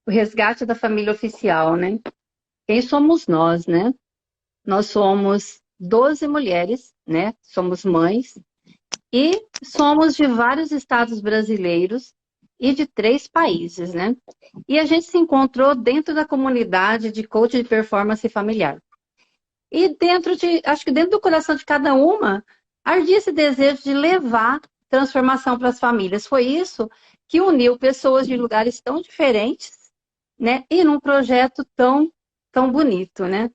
o resgate da família oficial, né? Quem somos nós, né? Nós somos 12 mulheres, né? Somos mães e somos de vários estados brasileiros e de 3 países, né? E a gente se encontrou dentro da comunidade de coach de performance familiar. E acho que dentro do coração de cada uma, ardia esse desejo de levar transformação para as famílias. Foi isso que uniu pessoas de lugares tão diferentes, né? E num projeto tão bonito, né?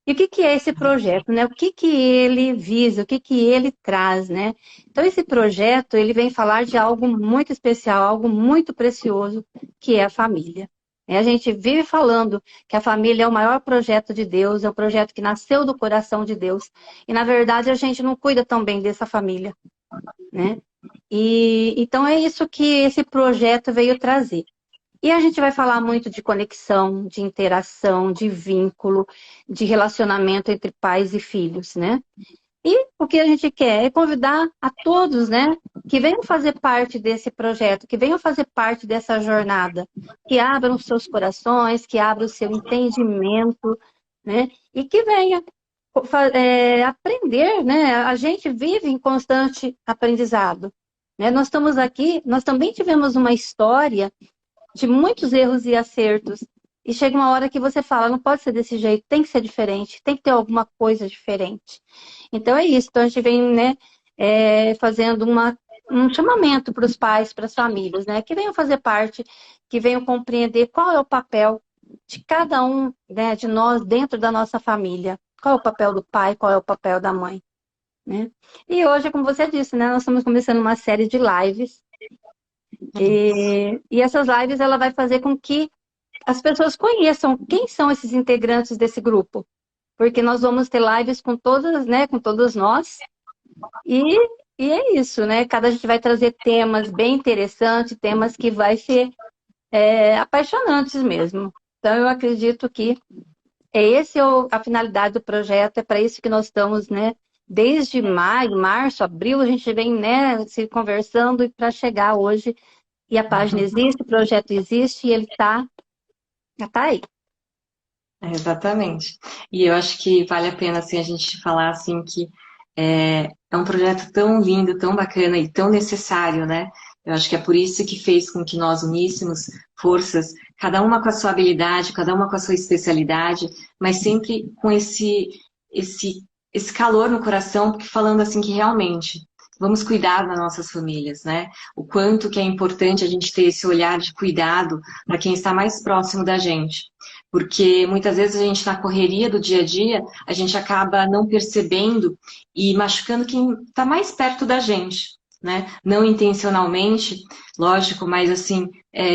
E o que que é esse projeto, né? O que que ele visa, o que que ele traz, né? Então, esse projeto, ele vem falar de algo muito especial, algo muito precioso, que é a família. A gente vive falando que a família é o maior projeto de Deus, é o projeto que nasceu do coração de Deus. E, na verdade, a gente não cuida tão bem dessa família, né? E, então, é isso que esse projeto veio trazer. E a gente vai falar muito de conexão, de interação, de vínculo, de relacionamento entre pais e filhos, né? E o que a gente quer é convidar a todos, né, que venham fazer parte desse projeto, que venham fazer parte dessa jornada, que abram os seus corações, que abram o seu entendimento, né, e que venha aprender, né? A gente vive em constante aprendizado, né? Nós estamos aqui, nós também tivemos uma história de muitos erros e acertos. E chega uma hora que você fala, não pode ser desse jeito, tem que ser diferente, tem que ter alguma coisa diferente. Então é isso. Então a gente vem, né, fazendo um chamamento para os pais, para as famílias, né, que venham fazer parte, que venham compreender qual é o papel de cada um, né, de nós dentro da nossa família. Qual é o papel do pai, qual é o papel da mãe, né? E hoje, como você disse, né, nós estamos começando uma série de lives. E essas lives ela vai fazer com que as pessoas conheçam quem são esses integrantes desse grupo. Porque nós vamos ter lives com todas, né, com todos nós. E, e é isso, né? A gente vai trazer temas bem interessantes, temas que vai ser apaixonantes mesmo. Então eu acredito que a finalidade do projeto, é para isso que nós estamos, né? Desde maio, março, abril, a gente vem, né, se conversando e para chegar hoje. E a página existe, o projeto existe e ele já tá aí. Exatamente. E eu acho que vale a pena assim, a gente falar assim que é um projeto tão lindo, tão bacana e tão necessário, né? Eu acho que é por isso que fez com que nós uníssemos forças, cada uma com a sua habilidade, cada uma com a sua especialidade, mas sempre com esse, esse calor no coração, porque falando assim que realmente vamos cuidar das nossas famílias, né? O quanto que é importante a gente ter esse olhar de cuidado para quem está mais próximo da gente. Porque muitas vezes a gente, na correria do dia a dia, a gente acaba não percebendo e machucando quem está mais perto da gente, né? Não intencionalmente, lógico, mas assim,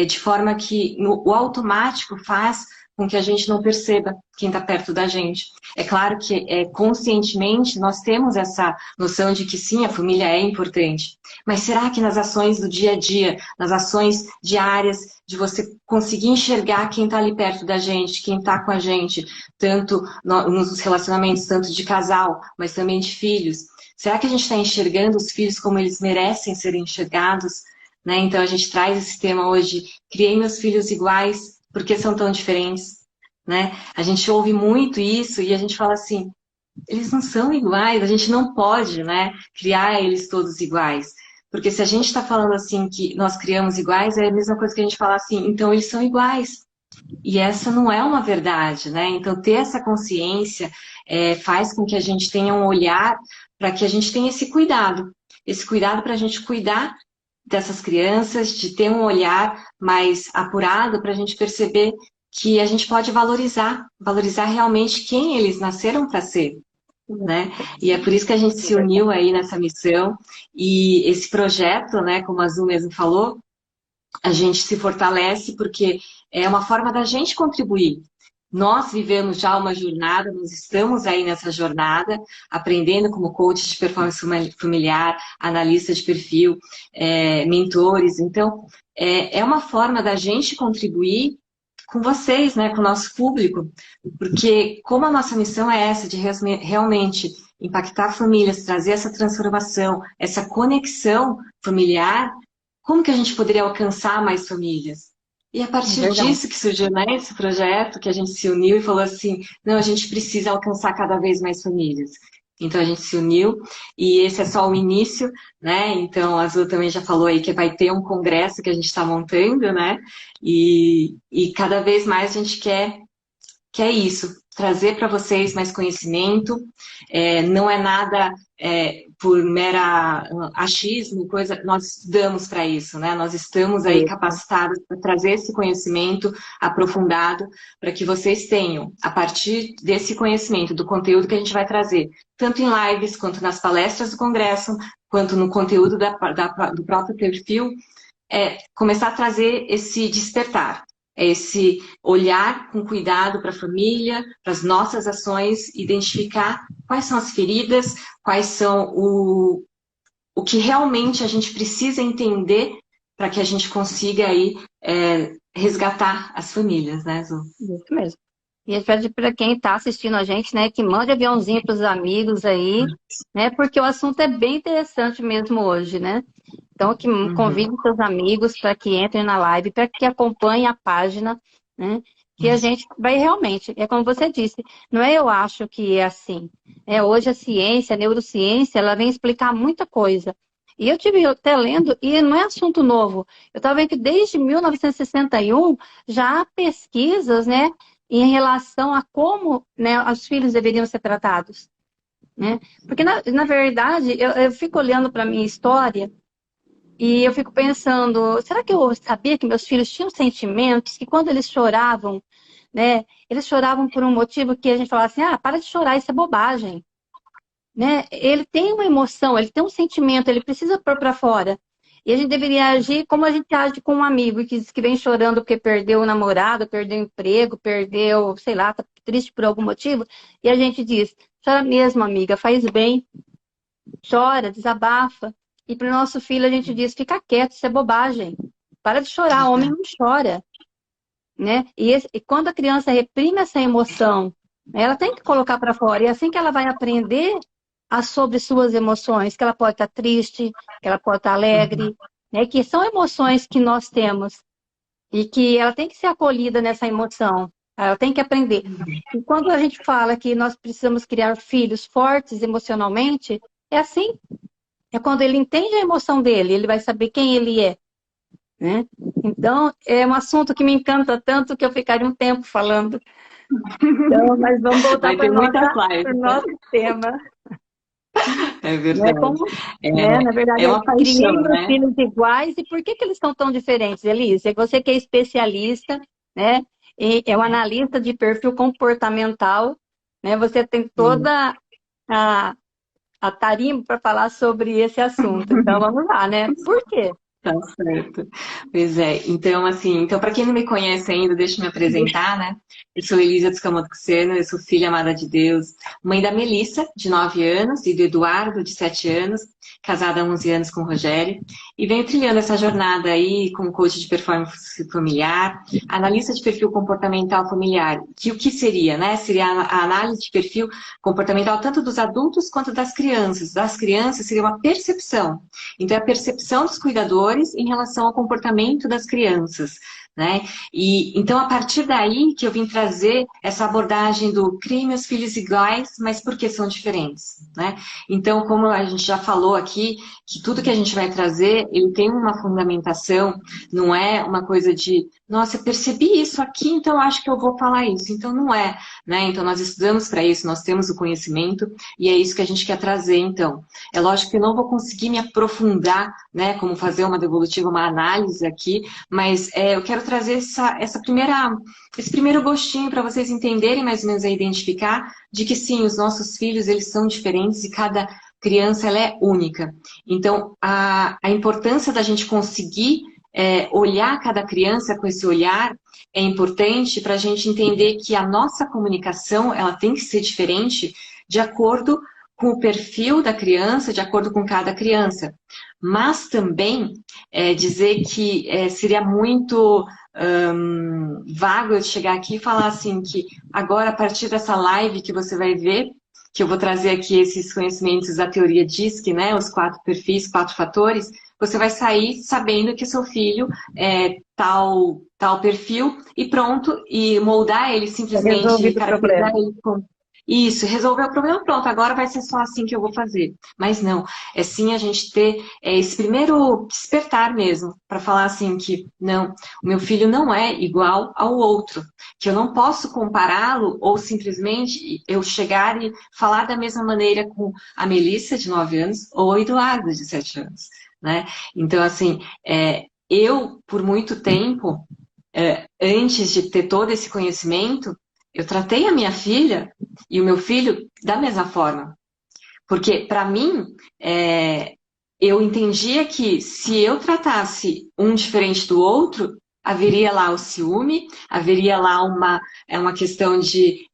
de forma que o automático faz com que a gente não perceba quem está perto da gente. É claro que conscientemente nós temos essa noção de que sim, a família é importante, mas será que nas ações do dia a dia, nas ações diárias, de você conseguir enxergar quem está ali perto da gente, quem está com a gente, tanto nos relacionamentos, tanto de casal, mas também de filhos. Será que a gente está enxergando os filhos como eles merecem ser enxergados? Né? Então a gente traz esse tema hoje, criei meus filhos iguais, porque são tão diferentes? Né? A gente ouve muito isso e a gente fala assim, eles não são iguais, a gente não pode, né, criar eles todos iguais. Porque se a gente está falando assim que nós criamos iguais, é a mesma coisa que a gente falar assim, então eles são iguais. E essa não é uma verdade, né? Então ter essa consciência faz com que a gente tenha um olhar para que a gente tenha esse cuidado para a gente cuidar dessas crianças, de ter um olhar mais apurado para a gente perceber que a gente pode valorizar realmente quem eles nasceram para ser. Né? E é por isso que a gente se uniu aí nessa missão e esse projeto, né, como a Azul mesmo falou, a gente se fortalece porque é uma forma da gente contribuir. Nós vivemos já uma jornada, nós estamos aí nessa jornada, aprendendo como coach de performance familiar, analista de perfil, mentores. Então, é uma forma da gente contribuir com vocês, né, com o nosso público, porque como a nossa missão é essa, de realmente impactar famílias, trazer essa transformação, essa conexão familiar, como que a gente poderia alcançar mais famílias? E a É partir verdade. disso que surgiu, né, esse projeto, que a gente se uniu e falou assim, não, a gente precisa alcançar cada vez mais famílias. Então a gente se uniu e esse é só o início, né? Então a Azul também já falou aí que vai ter um congresso que a gente está montando, né? E cada vez mais a gente quer isso, trazer para vocês mais conhecimento, não é nada por mera achismo, coisa, nós estudamos para isso, né? Nós estamos aí Isso. capacitados para trazer esse conhecimento aprofundado para que vocês tenham, a partir desse conhecimento, do conteúdo que a gente vai trazer, tanto em lives, quanto nas palestras do Congresso, quanto no conteúdo do próprio perfil, começar a trazer esse despertar, esse olhar com cuidado para a família, para as nossas ações, identificar quais são as feridas, quais são o que realmente a gente precisa entender para que a gente consiga aí resgatar as famílias, né, Zu? Isso mesmo. E eu pede para quem está assistindo a gente, né, que mande aviãozinho para os amigos aí, né, porque o assunto é bem interessante mesmo hoje, né? Então, que Uhum. convide seus amigos para que entrem na live, para que acompanhem a página, né? Que a gente vai realmente, é como você disse, não é eu acho que é assim. Hoje a ciência, a neurociência, ela vem explicar muita coisa. E eu tive até lendo, e não é assunto novo. Eu estava vendo que desde 1961 já há pesquisas, né, em relação a como, né, os filhos deveriam ser tratados, né? Porque, na verdade, eu fico olhando para a minha história e eu fico pensando, será que eu sabia que meus filhos tinham sentimentos, que quando eles choravam, né, eles choravam por um motivo que a gente falava assim, para de chorar, isso é bobagem, né? Ele tem uma emoção, ele tem um sentimento, ele precisa pôr para fora. E a gente deveria agir como a gente age com um amigo que vem chorando porque perdeu o namorado, perdeu o emprego, perdeu, sei lá, tá triste por algum motivo, e a gente diz, chora mesmo, amiga, faz bem, chora, desabafa. E para o nosso filho a gente diz, fica quieto, isso é bobagem. Para de chorar, homem não chora, né? E quando a criança reprime essa emoção, ela tem que colocar para fora. E é assim que ela vai aprender sobre suas emoções, que ela pode estar triste, que ela pode estar alegre, né? Que são emoções que nós temos e que ela tem que ser acolhida nessa emoção. Ela tem que aprender. E quando a gente fala que nós precisamos criar filhos fortes emocionalmente, é assim. É quando ele entende a emoção dele, ele vai saber quem ele é, né? Então, é um assunto que me encanta tanto que eu ficaria um tempo falando. Então, mas vamos voltar Vai para ter muitas o lives, né? nosso tema, É né? verdade. Como, né? Na verdade, É eu uma criei paixão, meus né? filhos iguais e por que que eles são tão diferentes, Elise? É você que é especialista, né? E é um analista de perfil comportamental, né? Você tem toda a, a tarimba para falar sobre esse assunto. Então, vamos lá, né? Por quê? Tá certo. Pois é. Então, assim, então, para quem não me conhece ainda, deixa eu me apresentar, né? Eu sou Elisa dos Camotuceno, eu sou filha amada de Deus, mãe da Melissa, de 9 anos, e do Eduardo, de 7 anos, casada há 11 anos com o Rogério, e venho trilhando essa jornada aí como coach de performance familiar, analista de perfil comportamental familiar, que o que seria, né? Seria a análise de perfil comportamental tanto dos adultos quanto das crianças. Das crianças seria uma percepção. Então, é a percepção dos cuidadores em relação ao comportamento das crianças, né? E então, a partir daí que eu vim trazer essa abordagem do criem meus filhos iguais, mas por que são diferentes, né? Então, como a gente já falou aqui, que tudo que a gente vai trazer, ele tem uma fundamentação, não é uma coisa de, nossa, eu percebi isso aqui, então acho que eu vou falar isso. Então, não é, né? Então, nós estudamos para isso, nós temos o conhecimento, e é isso que a gente quer trazer, então. É lógico que eu não vou conseguir me aprofundar, né, como fazer uma devolutiva, uma análise aqui, mas eu quero trazer esse primeiro gostinho para vocês entenderem mais ou menos a identificar de que sim, os nossos filhos eles são diferentes e cada criança ela é única. Então, a importância da gente conseguir olhar cada criança com esse olhar é importante para a gente entender que a nossa comunicação ela tem que ser diferente de acordo com o perfil da criança, de acordo com cada criança. Mas também dizer que seria muito vago eu chegar aqui e falar assim que agora, a partir dessa live que você vai ver, que eu vou trazer aqui esses conhecimentos da teoria DISC, né, os 4 perfis, 4 fatores, você vai sair sabendo que seu filho é tal perfil e pronto, e moldar ele simplesmente, Resolvido o caracterizar problema. ele como isso, resolver o problema, pronto, agora vai ser só assim que eu vou fazer. Mas não, é sim a gente ter esse primeiro despertar mesmo, para falar assim que, não, o meu filho não é igual ao outro, que eu não posso compará-lo ou simplesmente eu chegar e falar da mesma maneira com a Melissa, de 9 anos, ou o Eduardo, de 7 anos, né? Então, assim, eu, por muito tempo, antes de ter todo esse conhecimento, eu tratei a minha filha e o meu filho da mesma forma. Porque, para mim, eu entendia que se eu tratasse um diferente do outro, haveria lá o ciúme, haveria lá uma questão de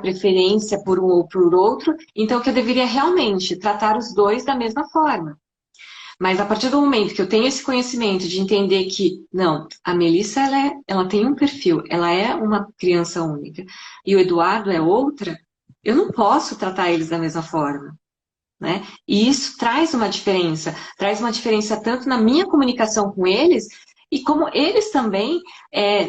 preferência por um ou por outro, então que eu deveria realmente tratar os dois da mesma forma. Mas a partir do momento que eu tenho esse conhecimento de entender que, não, a Melissa, ela tem um perfil, ela é uma criança única, e o Eduardo é outra, eu não posso tratar eles da mesma forma, né? E isso traz uma diferença tanto na minha comunicação com eles, e como eles também,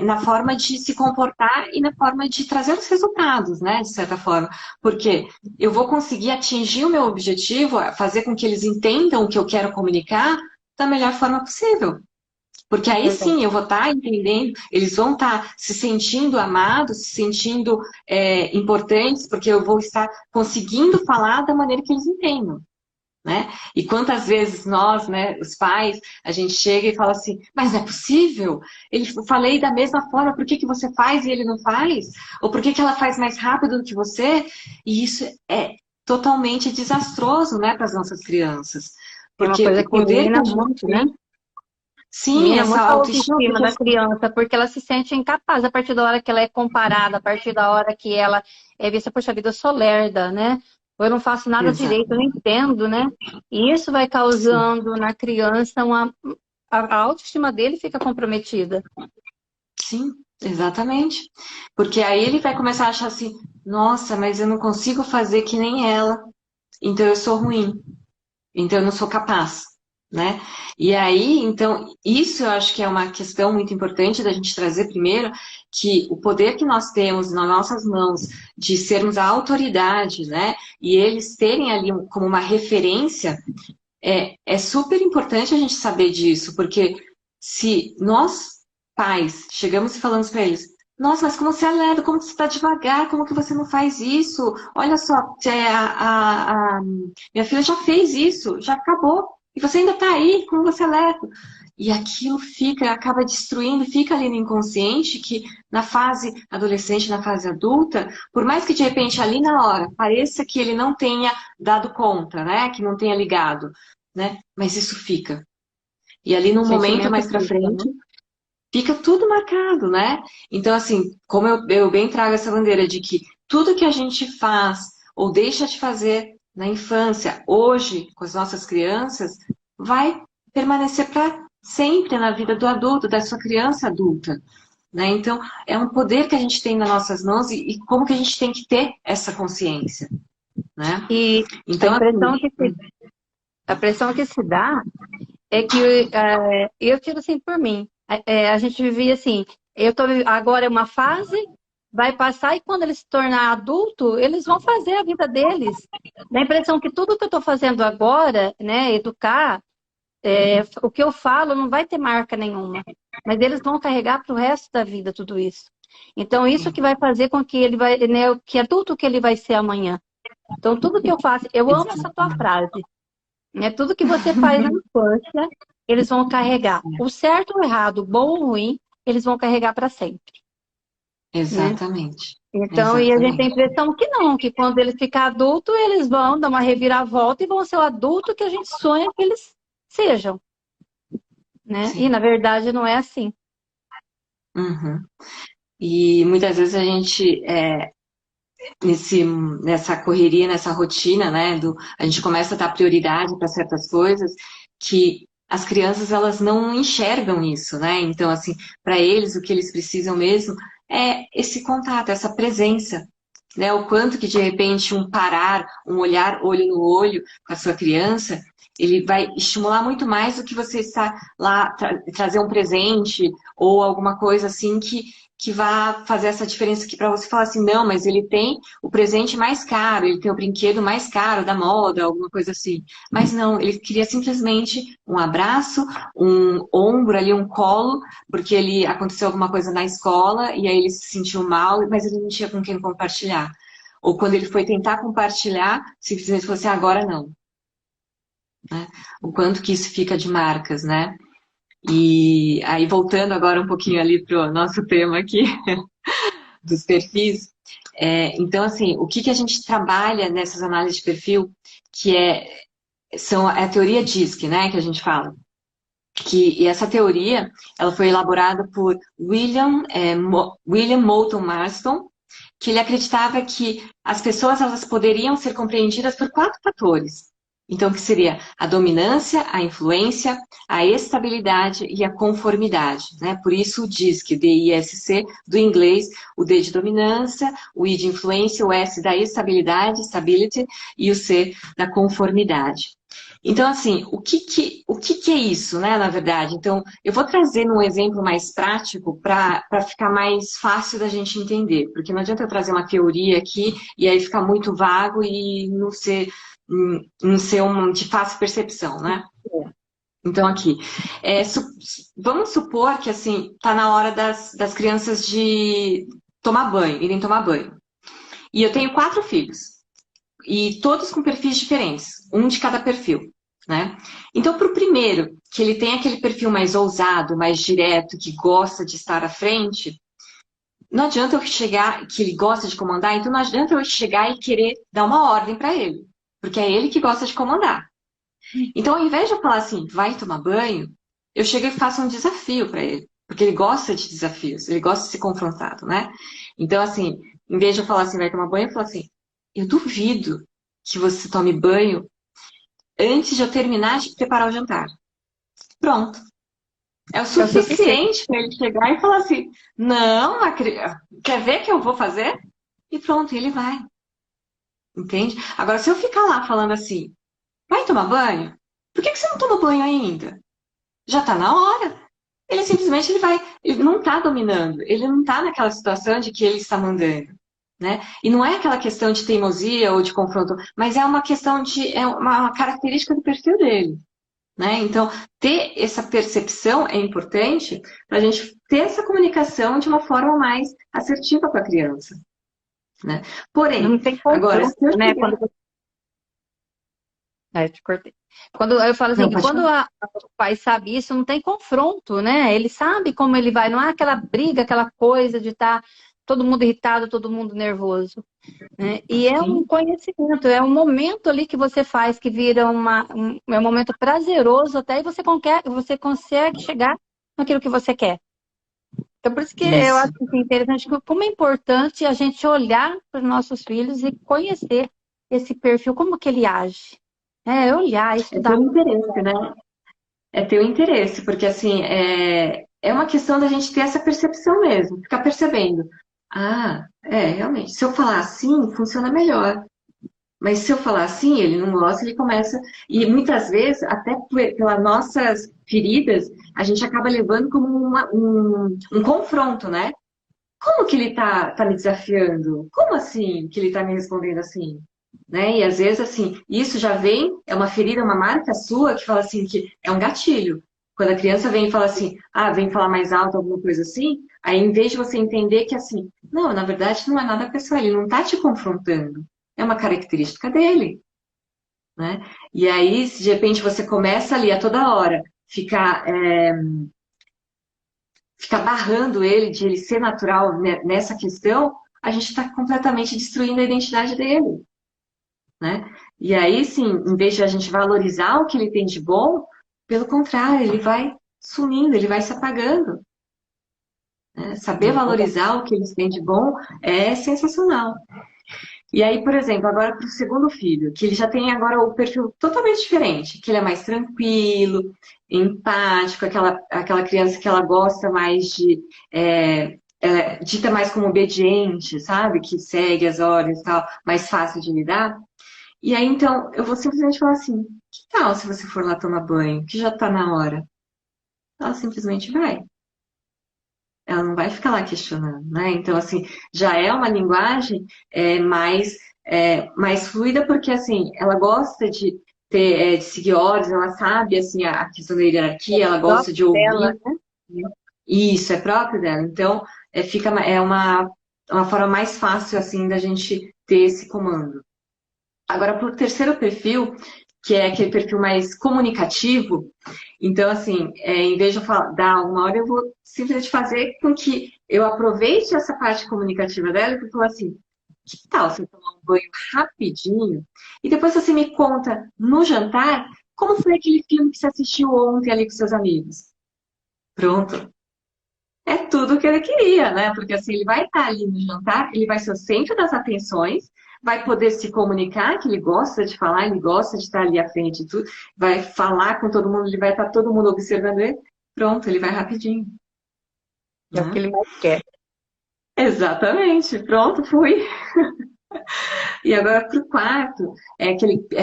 na forma de se comportar e na forma de trazer os resultados, né, de certa forma. Porque eu vou conseguir atingir o meu objetivo, fazer com que eles entendam o que eu quero comunicar da melhor forma possível. Porque aí sim eu vou estar entendendo, eles vão estar se sentindo amados, se sentindo importantes, porque eu vou estar conseguindo falar da maneira que eles entendam. Né? E quantas vezes nós, né, os pais, a gente chega e fala assim, mas não é possível? Eu falei da mesma forma, por que que você faz e ele não faz? Ou por que que ela faz mais rápido do que você? E isso é totalmente desastroso, né, para as nossas crianças. É uma Porque coisa o que poder que mina a gente muito, né? tem, sim, Mina essa muito a autoestima, autoestima porque da criança, porque ela se sente incapaz a partir da hora que ela é comparada, a partir da hora que ela é vista, poxa vida, eu sou lerda, né? Ou eu não faço nada direito, eu não exatamente, entendo, né? E isso vai sim. causando na criança a autoestima dele fica comprometida. Sim, exatamente. Porque aí ele vai começar a achar assim, nossa, mas eu não consigo fazer que nem ela, então eu sou ruim. Então eu não sou capaz, né? E aí, então, isso eu acho que é uma questão muito importante da gente trazer primeiro, que o poder que nós temos nas nossas mãos de sermos a autoridade, né? E eles terem ali como uma referência, é super importante a gente saber disso, porque se nós, pais, chegamos e falamos para eles, nossa, mas como você é lerdo, como você está devagar, como que você não faz isso? Olha só, minha filha já fez isso, já acabou. E você ainda está aí, como você é lerdo. E aquilo acaba destruindo, fica ali no inconsciente, que na fase adolescente, na fase adulta, por mais que de repente ali na hora pareça que ele não tenha dado conta, né? Que não tenha ligado, né? Mas isso fica. E ali O num momento sentimento mais para fica, né? frente, fica tudo marcado, né? Então, assim, como eu bem trago essa bandeira de que tudo que a gente faz ou deixa de fazer na infância, hoje, com as nossas crianças, vai permanecer para sempre na vida do adulto, da sua criança adulta. Né? Então, é um poder que a gente tem nas nossas mãos e como que a gente tem que ter essa consciência. Né? E a Então, impressão assim, que se, a impressão que se dá é que eu tiro assim por mim. A gente vivia assim, agora é uma fase, vai passar e quando eles se tornar adulto, eles vão fazer a vida deles. Dá a impressão que tudo que eu estou fazendo agora, né, educar, o que eu falo não vai ter marca nenhuma, mas eles vão carregar para o resto da vida tudo isso. Então isso que vai fazer com que ele vai, né, que adulto que ele vai ser amanhã. Então tudo que eu faço, eu amo essa tua frase. Né? Tudo que você faz na infância, eles vão carregar. O certo ou errado, o bom ou ruim, eles vão carregar para sempre. Né? exatamente. Então, e a gente tem a Exatamente. impressão que não, que quando eles ficarem adultos, eles vão dar uma reviravolta e vão ser o adulto que a gente sonha que eles sejam. Né? E, Sim. na verdade, não é assim. Uhum. E muitas vezes a gente, nessa correria, nessa rotina, né, a gente começa a dar prioridade para certas coisas que as crianças elas não enxergam isso, né? Então, assim, para eles o que eles precisam mesmo é esse contato, essa presença, né? O quanto que de repente um parar, um olhar olho no olho com a sua criança, ele vai estimular muito mais do que você estar lá, trazer um presente ou alguma coisa assim que vá fazer essa diferença aqui para você falar assim, não, mas ele tem o presente mais caro, ele tem o brinquedo mais caro da moda, alguma coisa assim. Mas não, ele queria simplesmente um abraço, um ombro ali, um colo, porque ele aconteceu alguma coisa na escola e aí ele se sentiu mal, mas ele não tinha com quem compartilhar. Ou quando ele foi tentar compartilhar, simplesmente falou assim, agora não. Né? O quanto que isso fica de marcas, né? E aí, voltando agora um pouquinho ali para o nosso tema aqui, dos perfis, então, assim, o que a gente trabalha nessas análises de perfil, que é a teoria DISC, né, que a gente fala. E essa teoria, ela foi elaborada por William Moulton Marston, que ele acreditava que as pessoas elas poderiam ser compreendidas por 4 fatores. Então, que seria a dominância, a influência, a estabilidade e a conformidade. Né? Por isso o DISC, D-I-S-C, do inglês, o D de dominância, o I de influência, o S da estabilidade, stability, e o C da conformidade. Então, assim, o que é isso, né, na verdade? Então, eu vou trazer um exemplo mais prático para ficar mais fácil da gente entender, porque não adianta eu trazer uma teoria aqui e aí ficar muito vago e não ser de fácil percepção, né? Então, aqui, vamos supor que, assim, tá na hora das crianças de tomar banho, irem tomar banho. E eu tenho 4 filhos, e todos com perfis diferentes, um de cada perfil. Né? Então, para o primeiro, que ele tem aquele perfil mais ousado, mais direto, que gosta de estar à frente, não adianta eu chegar, que ele gosta de comandar, então não adianta eu chegar e querer dar uma ordem para ele, porque é ele que gosta de comandar. Então, ao invés de eu falar assim, vai tomar banho, eu chego e faço um desafio para ele, porque ele gosta de desafios, ele gosta de ser confrontado, né? Então, assim, em vez de eu falar assim, vai tomar banho, eu falo assim, eu duvido que você tome banho antes de eu terminar de preparar o jantar. Pronto. É o suficiente para ele chegar e falar assim: não, quer ver que eu vou fazer? E pronto, ele vai. Entende? Agora, se eu ficar lá falando assim: vai tomar banho? Por que você não toma banho ainda? Já está na hora. Ele simplesmente ele não está dominando, ele não está naquela situação de que ele está mandando. Né? E não é aquela questão de teimosia ou de confronto, mas é uma questão é uma característica do perfil dele. Né? Então, ter essa percepção é importante para a gente ter essa comunicação de uma forma mais assertiva com a criança. Né? Não Porém, tem agora, se eu confronto, né? chegar... Te cortei. Quando eu falo assim, Não, que pode quando falar. o pai sabe isso, não tem confronto, né? Ele sabe como ele vai, não é aquela briga, aquela coisa de estar todo mundo irritado, todo mundo nervoso. Né? E é um Sim, conhecimento, é um momento ali que você faz que vira é um momento prazeroso até e você consegue chegar naquilo que você quer. Então, por isso que eu isso. acho assim, interessante como é importante a gente olhar para os nossos filhos e conhecer esse perfil, como que ele age. Olhar, É ter estudar. um interesse, né? É ter o interesse, porque assim, é uma questão da gente ter essa percepção mesmo, ficar percebendo. Ah, realmente, se eu falar assim, funciona melhor. Mas se eu falar assim, ele não gosta, ele começa. E muitas vezes, até pelas nossas feridas, a gente acaba levando como um confronto, né? Como que ele tá me desafiando? Como assim que ele tá me respondendo assim? Né? E às vezes, assim, isso já vem, é uma ferida, uma marca sua que fala assim, que é um gatilho. Quando a criança vem e fala assim, vem falar mais alto, alguma coisa assim, aí em vez de você entender que assim, não, na verdade não é nada pessoal, ele não tá te confrontando. É uma característica dele, né? E aí, se de repente você começa ali a toda hora ficar barrando ele de ele ser natural nessa questão, a gente está completamente destruindo a identidade dele, né? E aí, sim, em vez de a gente valorizar o que ele tem de bom, pelo contrário, ele vai sumindo, ele vai se apagando. Né? Saber valorizar o que eles têm de bom é sensacional. E aí, por exemplo, agora para o segundo filho, que ele já tem agora o perfil totalmente diferente, que ele é mais tranquilo, empático, aquela criança que ela gosta mais de dita mais como obediente, sabe? Que segue as ordens e tal, mais fácil de lidar. E aí, então, eu vou simplesmente falar assim, que tal se você for lá tomar banho, que já tá na hora? Ela simplesmente vai. Ela não vai ficar lá questionando, né? Então, assim, já é uma linguagem mais fluida, porque, assim, ela gosta de de seguir ordens, ela sabe, assim, a questão da hierarquia, ela gosta Próprio de dela, ouvir. né? Isso, é próprio dela. Então, uma forma mais fácil, assim, da gente ter esse comando. Agora, para o terceiro perfil, que é aquele perfil mais comunicativo, então, assim, em vez de eu dar uma hora, eu vou simplesmente fazer com que eu aproveite essa parte comunicativa dela e vou falar assim, que tal você tomar um banho rapidinho e depois você me conta no jantar como foi aquele filme que você assistiu ontem ali com seus amigos? Pronto. É tudo o que ele queria, né? Porque assim, ele vai estar ali no jantar, ele vai ser o centro das atenções, vai poder se comunicar, que ele gosta de falar, ele gosta de estar ali à frente de tudo, vai falar com todo mundo, ele vai estar todo mundo observando ele. Pronto, ele vai rapidinho, É o que né? ele mais quer. Exatamente, pronto, fui. E agora para o quarto, é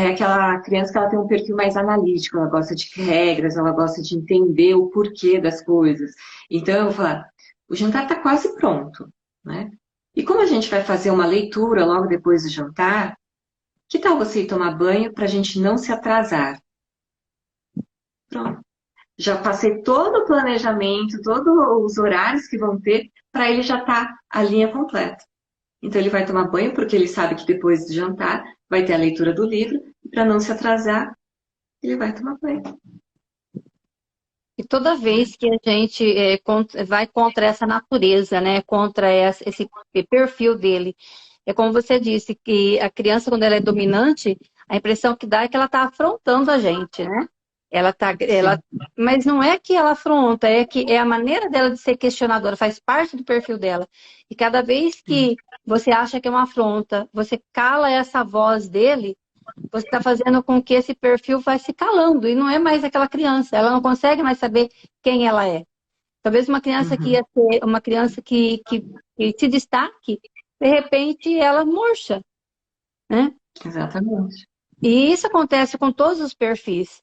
aquela criança que ela tem um perfil mais analítico, ela gosta de regras, ela gosta de entender o porquê das coisas. Então eu vou falar, o jantar está quase pronto, né? E como a gente vai fazer uma leitura logo depois do jantar, que tal você ir tomar banho para a gente não se atrasar? Pronto. Já passei todo o planejamento, todos os horários que vão ter, para ele já estar a linha completa. Então ele vai tomar banho porque ele sabe que depois do jantar vai ter a leitura do livro e para não se atrasar, ele vai tomar banho. E toda vez que a gente vai contra essa natureza, né, contra esse perfil dele, é como você disse, que a criança, quando ela é dominante, a impressão que dá é que ela está afrontando a gente, né? Sim. Mas não é que ela afronta, é que é a maneira dela de ser questionadora, faz parte do perfil dela. E cada vez que você acha que é uma afronta, você cala essa voz dele, você está fazendo com que esse perfil vai se calando e não é mais aquela criança. Ela não consegue mais saber quem ela é. Talvez uma criança que Uhum. ia ser uma criança que se destaque, de repente ela murcha, né? Exatamente. E isso acontece com todos os perfis.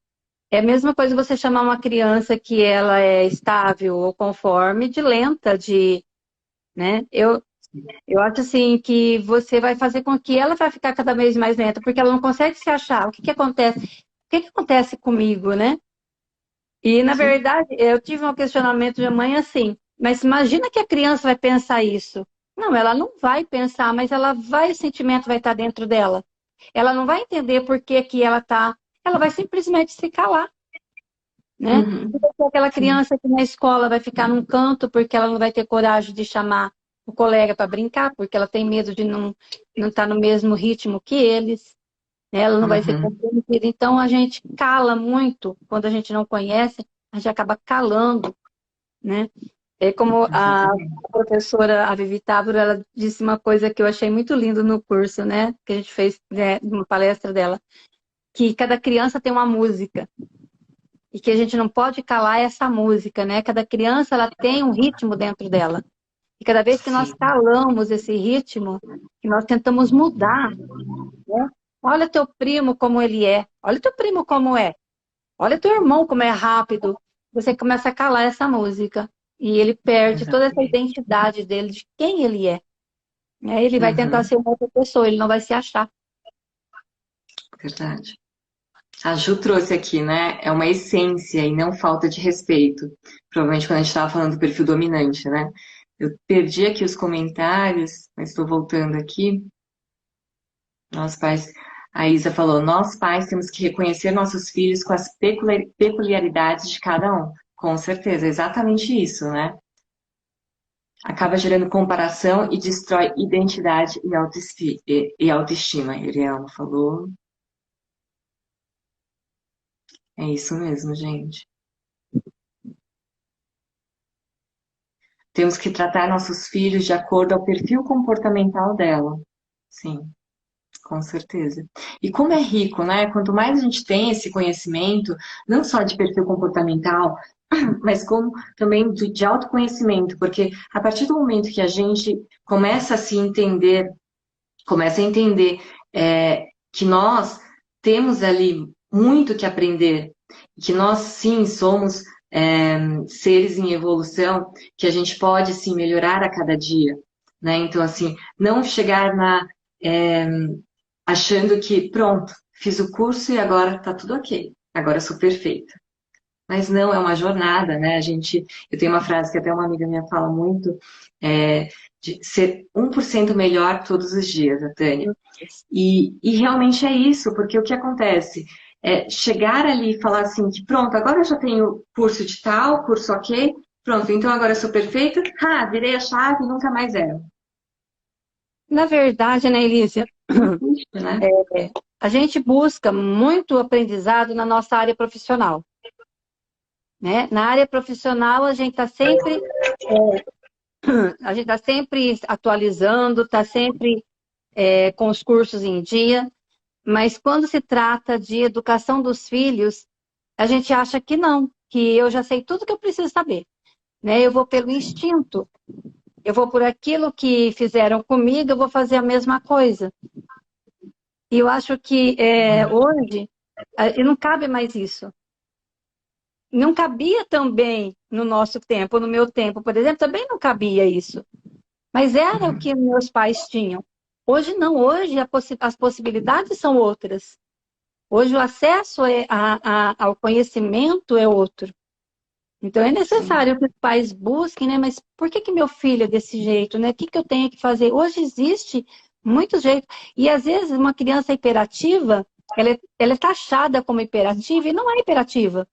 É a mesma coisa você chamar uma criança que ela é estável ou conforme de lenta, né? Eu acho assim que você vai fazer com que ela vai ficar cada vez mais lenta, porque ela não consegue se achar. O que que acontece? O que que acontece comigo, né? E, na Sim. verdade, eu tive um questionamento de mãe assim, mas imagina que a criança vai pensar isso. Não, ela não vai pensar, mas o sentimento vai estar dentro dela. Ela não vai entender por que que ela vai simplesmente se calar, né? E Uhum. vai ser aquela Sim. criança que na escola vai ficar num canto porque ela não vai ter coragem de chamar o colega para brincar, porque ela tem medo de não estar no mesmo ritmo que eles, né? Ela não vai ser Uhum. compreendida. Então a gente cala muito quando a gente não conhece, a gente acaba calando, né? É como a Exatamente. professora, a Vivi Távora, ela disse uma coisa que eu achei muito lindo no curso, né? Que a gente fez, né, numa palestra dela, que cada criança tem uma música e que a gente não pode calar essa música, né? Cada criança ela tem um ritmo dentro dela. E cada vez que nós Sim. calamos esse ritmo, que nós tentamos mudar, né? Olha teu primo como ele é, olha teu primo como é, olha teu irmão como é rápido. Você começa a calar essa música e ele perde toda essa Exatamente. identidade dele, de quem ele é. Aí ele vai tentar Uhum. ser uma outra pessoa, ele não vai se achar. Verdade. A Ju trouxe aqui, né? É uma essência e não falta de respeito. Provavelmente quando a gente estava falando do perfil dominante, né? Eu perdi aqui os comentários, mas estou voltando aqui. Nós pais, a Isa falou, nós pais temos que reconhecer nossos filhos com as peculiaridades de cada um. Com certeza, é exatamente isso, né? Acaba gerando comparação e destrói identidade e autoestima. Iriel falou. É isso mesmo, gente. Temos que tratar nossos filhos de acordo ao perfil comportamental dela. Sim, com certeza. E como é rico, né? Quanto mais a gente tem esse conhecimento, não só de perfil comportamental, mas como também de autoconhecimento, porque a partir do momento que a gente começa a se entender, começa a entender que nós temos ali muito que aprender, que nós sim somos seres em evolução, que a gente pode sim melhorar a cada dia, né? Então assim, não chegar achando que pronto, fiz o curso e agora tá tudo ok, agora eu sou perfeita. Mas não, é uma jornada, né? Eu tenho uma frase que até uma amiga minha fala muito, de ser 1% melhor todos os dias, a Tânia. E realmente é isso, porque o que acontece? Chegar ali e falar assim, que pronto, agora eu já tenho curso de tal, curso ok, pronto, então agora eu sou perfeita, virei a chave e nunca mais era. Na verdade, né, Elísia, Né? a gente busca muito aprendizado na nossa área profissional. Né? Na área profissional, a gente está sempre, atualizando, está sempre com os cursos em dia, mas quando se trata de educação dos filhos, a gente acha que não, que eu já sei tudo que eu preciso saber. Né? Eu vou pelo instinto, eu vou por aquilo que fizeram comigo, eu vou fazer a mesma coisa. E eu acho que hoje não cabe mais isso. Não cabia também no nosso tempo, no meu tempo, por exemplo, também não cabia isso. Mas era o que meus pais tinham. Hoje não, hoje as possibilidades são outras. Hoje o acesso ao conhecimento é outro. Então é necessário que os pais busquem, né? Mas por que meu filho é desse jeito, né? O que eu tenho que fazer? Hoje existe muitos jeitos. E às vezes uma criança hiperativa, ela é taxada como hiperativa e não é hiperativa.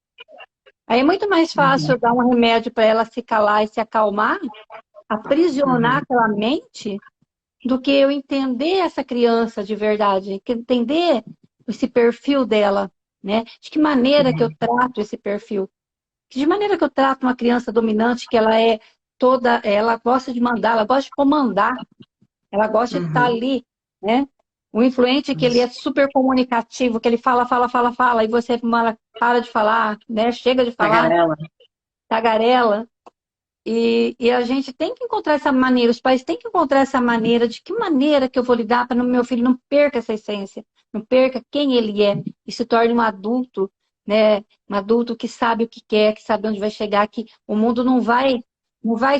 Aí é muito mais fácil dar um remédio para ela se calar e se acalmar, aprisionar aquela mente, do que eu entender essa criança de verdade, entender esse perfil dela, né? De que maneira que eu trato esse perfil? De maneira que eu trato uma criança dominante, que ela gosta de mandar, ela gosta de comandar, ela gosta de estar ali, né? O influente que ele é super comunicativo, que ele fala, fala, fala, fala, e você para de falar, né? Chega de falar, tagarela. E a gente tem que encontrar essa maneira, os pais têm que encontrar essa maneira, de que maneira que eu vou lidar para o meu filho não perca essa essência, não perca quem ele é e se torne um adulto, né? Um adulto que sabe o que quer, que sabe onde vai chegar, que o mundo não vai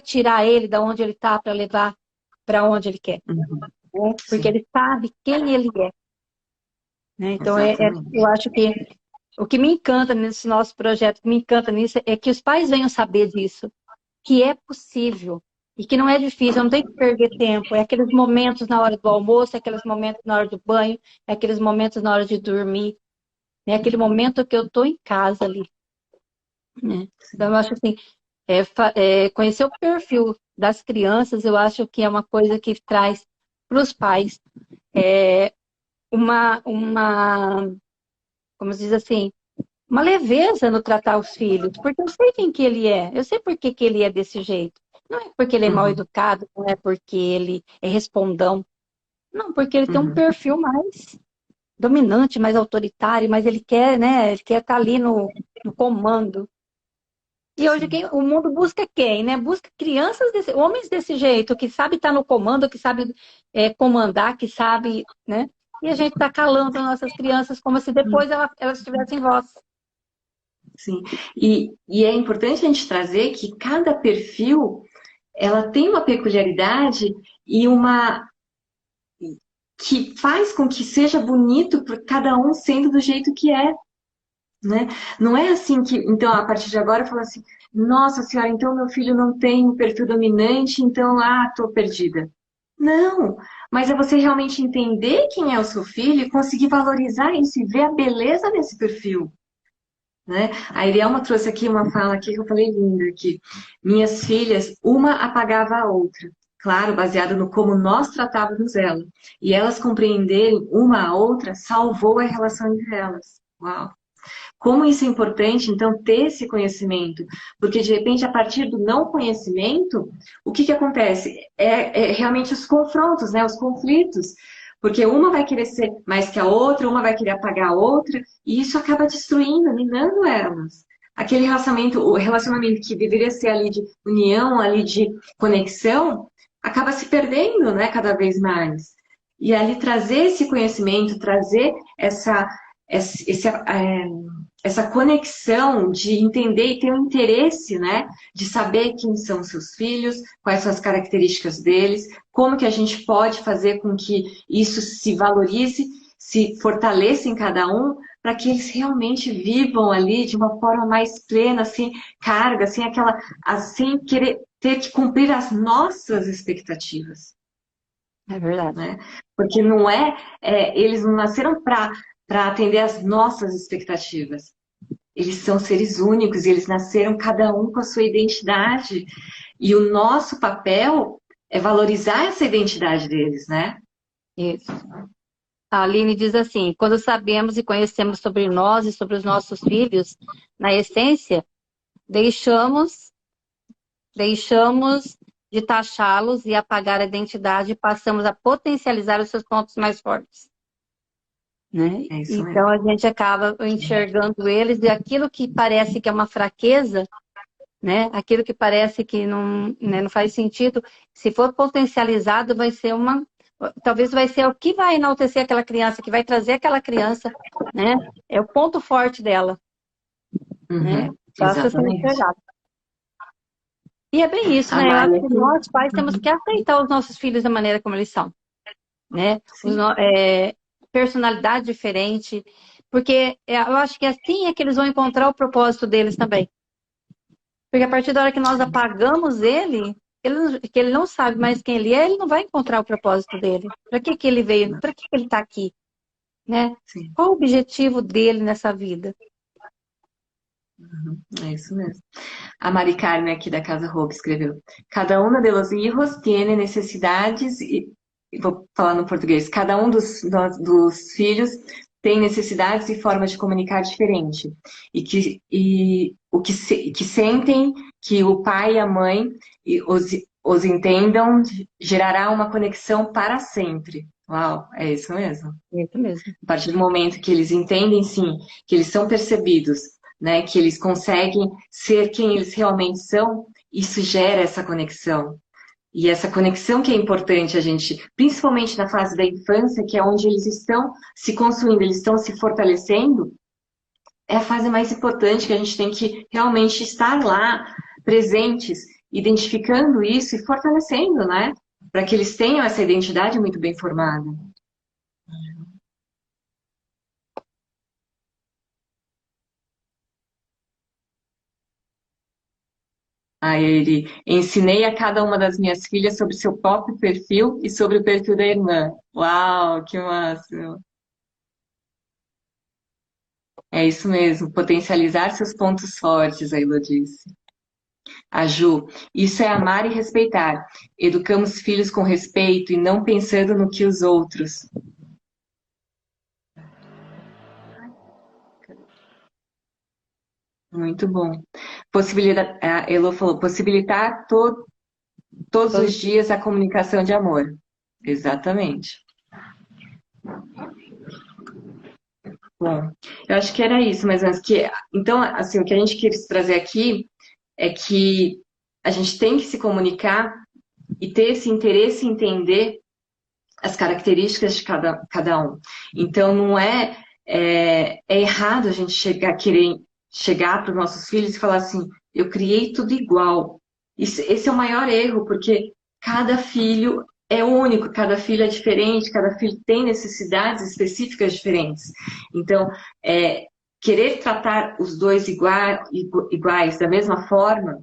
tirar ele da onde ele está para levar para onde ele quer, né? Porque ele sabe quem ele é. Né? Então, eu acho que o que me encanta nesse nosso projeto, o que me encanta nisso, é que os pais venham saber disso, que é possível e que não é difícil, não tem que perder tempo. É aqueles momentos na hora do almoço, é aqueles momentos na hora do banho, é aqueles momentos na hora de dormir, é aquele momento que eu estou em casa ali. Né? Então, eu acho assim, conhecer o perfil das crianças, eu acho que é uma coisa que traz para os pais como se diz assim, uma leveza no tratar os filhos, porque eu sei quem que ele é, eu sei por que que ele é desse jeito. Não é porque ele é mal educado, não é porque ele é respondão, não, porque ele tem um perfil mais dominante, mais autoritário, mas ele quer, né? Ele quer estar ali no comando. E hoje o mundo busca quem, né? Busca crianças, homens desse jeito, que sabe estar no comando, que sabe comandar, que sabe, né? E a gente está calando nossas crianças como se depois elas tivessem voz. Sim, e é importante a gente trazer que cada perfil, ela tem uma peculiaridade e que faz com que seja bonito por cada um sendo do jeito que é, né? Não é assim que, então, a partir de agora eu falo assim, nossa senhora, então meu filho não tem um perfil dominante, então, tô perdida. Não, mas é você realmente entender quem é o seu filho e conseguir valorizar isso e ver a beleza desse perfil. Né? A Irielma trouxe aqui uma fala aqui que eu falei linda, que minhas filhas, uma apagava a outra. Claro, baseado no como nós tratávamos ela. E elas compreenderem uma a outra salvou a relação entre elas. Uau! Como isso é importante, então, ter esse conhecimento. Porque, de repente, a partir do não conhecimento, o que acontece? É realmente os confrontos, né? Os conflitos. Porque uma vai querer ser mais que a outra, uma vai querer apagar a outra, e isso acaba destruindo, minando elas. aquele relacionamento, o relacionamento que deveria ser ali de união, ali de conexão, acaba se perdendo, né, cada vez mais. E ali trazer esse conhecimento, trazer essa conexão de entender e ter um interesse, né, de saber quem são seus filhos, quais são as características deles, como que a gente pode fazer com que isso se valorize, se fortaleça em cada um, para que eles realmente vivam ali de uma forma mais plena, sem carga, sem aquela, sem querer ter que cumprir as nossas expectativas, É verdade. né? Porque não eles não nasceram para atender as nossas expectativas. Eles são seres únicos e eles nasceram cada um com a sua identidade. E o nosso papel é valorizar essa identidade deles, né? Isso. A Aline diz assim: quando sabemos e conhecemos sobre nós e sobre os nossos filhos, na essência, deixamos de taxá-los e apagar a identidade e passamos a potencializar os seus pontos mais fortes. Né? É isso Então mesmo. a gente acaba enxergando eles e aquilo que parece que é uma fraqueza, né? Aquilo que parece que não, né, não faz sentido, se for potencializado, talvez vai ser o que vai enaltecer aquela criança, que vai trazer aquela criança, né? É o ponto forte dela, né? Uhum, Basta ser exatamente. enxergado. E é bem isso, A né? Eu acho Mari que aqui. nós, pais, temos Uhum, que aceitar os nossos filhos da maneira como eles são, né? sim. Personalidade diferente, porque eu acho que assim é que eles vão encontrar o propósito deles também. Porque a partir da hora que nós apagamos que ele não sabe mais quem ele não vai encontrar o propósito dele. Para que que ele veio? Para que que ele está aqui? Né? Sim, Qual o objetivo dele nessa vida? é isso mesmo. A Mari Carmen aqui da Casa Roca escreveu: Cada uno de los hijos tiene necesidades vou falar no português. Cada um dos filhos tem necessidades e formas de comunicar diferente. Que sentem que o pai e a mãe os entendam gerará uma conexão para sempre. Uau, é isso mesmo. É isso mesmo. A partir do momento que eles entendem, sim, que eles são percebidos, né, que eles conseguem ser quem eles realmente são, isso gera essa conexão. E essa conexão que é importante a gente, principalmente na fase da infância, que é onde eles estão se construindo, eles estão se fortalecendo, é a fase mais importante que a gente tem que realmente estar lá, presentes, identificando isso e fortalecendo, né? Para que eles tenham essa identidade muito bem formada. Aí ele, ensinei a cada uma das minhas filhas sobre seu próprio perfil e sobre o perfil da irmã. Uau, que máximo! É isso mesmo, potencializar seus pontos fortes, a Elo disse. A Ju, isso é amar e respeitar. Educamos filhos com respeito e não pensando no que os outros. Muito bom. Possibilitar, a Elo falou, possibilitar todos os dias a comunicação de amor. Exatamente. Bom, eu acho que era isso, mas antes que. Então, assim, o que a gente quis trazer aqui é que a gente tem que se comunicar e ter esse interesse em entender as características de cada um. Então, não é errado a gente querer chegar para os nossos filhos e falar assim, eu criei tudo igual. Esse é o maior erro, porque cada filho é único, cada filho é diferente, cada filho tem necessidades específicas diferentes. Então, querer tratar os dois iguais da mesma forma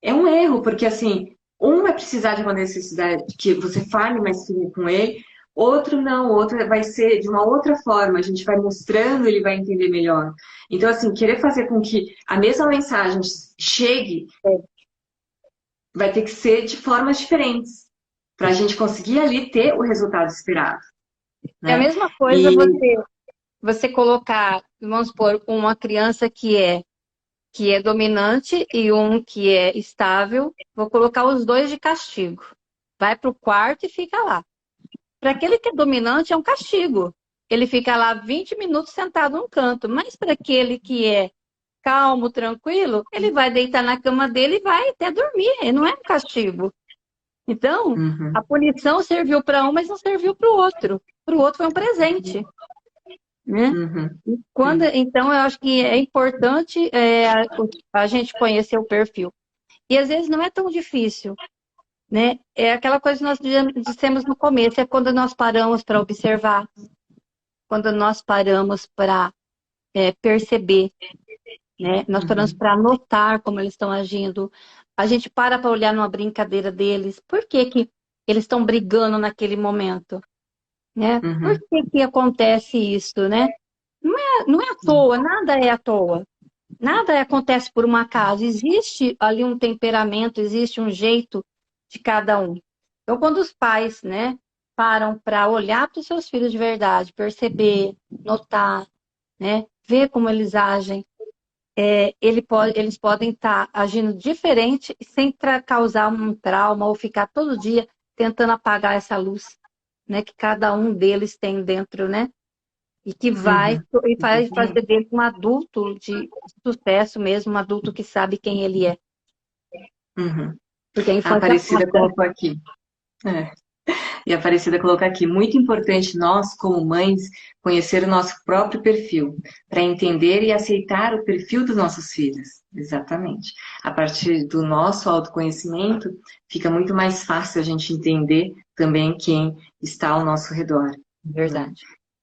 é um erro, porque assim, um vai precisar de uma necessidade que você fale mais firme com ele, outro não, outro vai ser de uma outra forma, a gente vai mostrando, ele vai entender melhor. Então, assim, querer fazer com que a mesma mensagem chegue vai ter que ser de formas diferentes, para a gente conseguir ali ter o resultado esperado, É a né? mesma coisa E você colocar, vamos supor, uma criança que é dominante e um que é estável, vou colocar os dois de castigo. Vai para o quarto e fica lá. Para aquele que é dominante, é um castigo. Ele fica lá 20 minutos sentado num canto. Mas para aquele que é calmo, tranquilo, ele vai deitar na cama dele e vai até dormir. Não é um castigo. Então, a punição serviu para um, mas não serviu para o outro. Para o outro foi um presente, né? Então, eu acho que é importante a gente conhecer o perfil. E às vezes não é tão difícil, né? É aquela coisa que nós dissemos no começo, é quando nós paramos para observar, quando nós paramos para perceber, né? Nós paramos para notar como eles estão agindo. A gente para olhar numa brincadeira deles. Por que que eles estão brigando naquele momento? Né? Por que acontece isso, né? Não é à toa, nada é à toa. Nada acontece por um acaso. Existe ali um temperamento, existe um jeito de cada um. Então, quando os pais, né, param para olhar para os seus filhos de verdade, perceber, notar, né, ver como eles agem, eles podem estar agindo diferente sem causar um trauma ou ficar todo dia tentando apagar essa luz, né, que cada um deles tem dentro, né? E que vai fazer dele um adulto de sucesso mesmo, um adulto que sabe quem ele é. Porque a A infância Aparecida colocou aqui. E a Aparecida coloca aqui, muito importante nós, como mães, conhecer o nosso próprio perfil, para entender e aceitar o perfil dos nossos filhos. Exatamente. A partir do nosso autoconhecimento, fica muito mais fácil a gente entender também quem está ao nosso redor. Verdade.